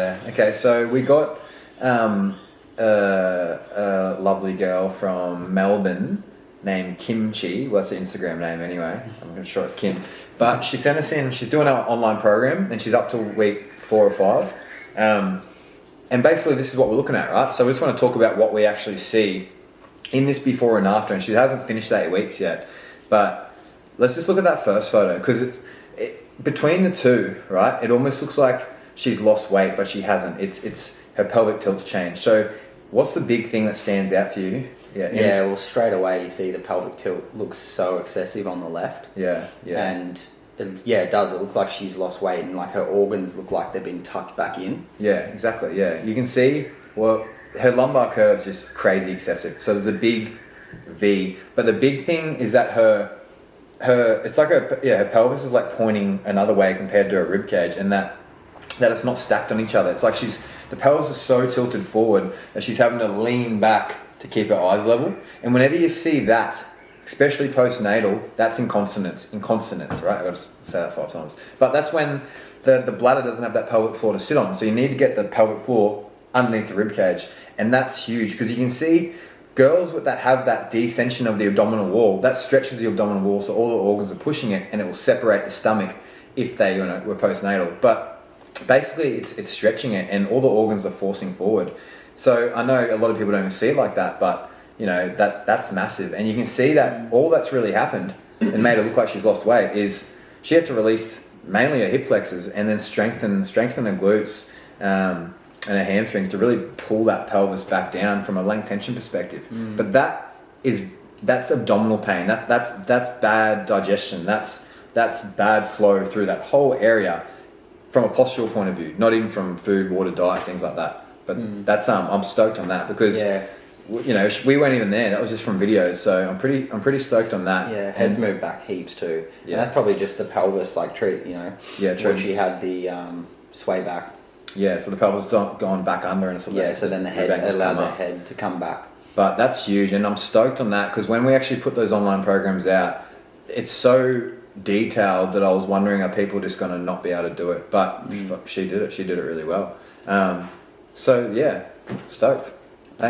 Yeah. Okay. So we got a lovely girl from Melbourne named Kimchi. Well, that's the Instagram name anyway. I'm sure it's Kim. But she sent us in. She's doing our online program, and she's up to week 4 or 5. And basically, this is what we're looking at, right? So we just want to talk about what we actually see in this before and after. And she hasn't finished 8 weeks yet, but let's just look at that first photo, because between the two, right? It almost looks like she's lost weight, but she hasn't. It's her pelvic tilt's changed. So, what's the big thing that stands out for you? Yeah. Well, straight away you see the pelvic tilt looks so excessive on the left. Yeah. And it does. It looks like she's lost weight, and like her organs look like they've been tucked back in. Yeah, exactly. Yeah, you can see. Well, her lumbar curve's just crazy excessive. So there's a big V, but the big thing is that her it's like her pelvis is like pointing another way compared to her rib cage, and that it's not stacked on each other. It's like the pelvis is so tilted forward that she's having to lean back to keep her eyes level. And whenever you see that, especially postnatal, that's incontinence, right? I've got to say that 5 times. But that's when the bladder doesn't have that pelvic floor to sit on. So you need to get the pelvic floor underneath the rib cage. And that's huge, because you can see girls that have that descension of the abdominal wall, that stretches the abdominal wall, so all the organs are pushing it, and it will separate the stomach if they were postnatal. But basically it's stretching it, and all the organs are forcing forward. So I know a lot of people don't even see it like that, but that's massive. And you can see that all that's really happened and made it look like she's lost weight is she had to release mainly her hip flexors and then strengthen her glutes and her hamstrings to really pull that pelvis back down from a length tension perspective. But that's abdominal pain. That's bad digestion. That's bad flow through that whole area from a postural point of view, not even from food, water, diet, things like that. But that's I'm stoked on that, because we weren't even there. That was just from videos, so I'm pretty stoked on that. Yeah, head's moved back heaps too. Yeah, and that's probably just the pelvis treat. Yeah, true. When she had the sway back. Yeah, so the pelvis has gone back under, and so then the head allowed the head to come back. But that's huge, and I'm stoked on that, because when we actually put those online programs out, it's so detailed that I was wondering, are people just going to not be able to do it? But she did it. She did it really well. So yeah, stoked.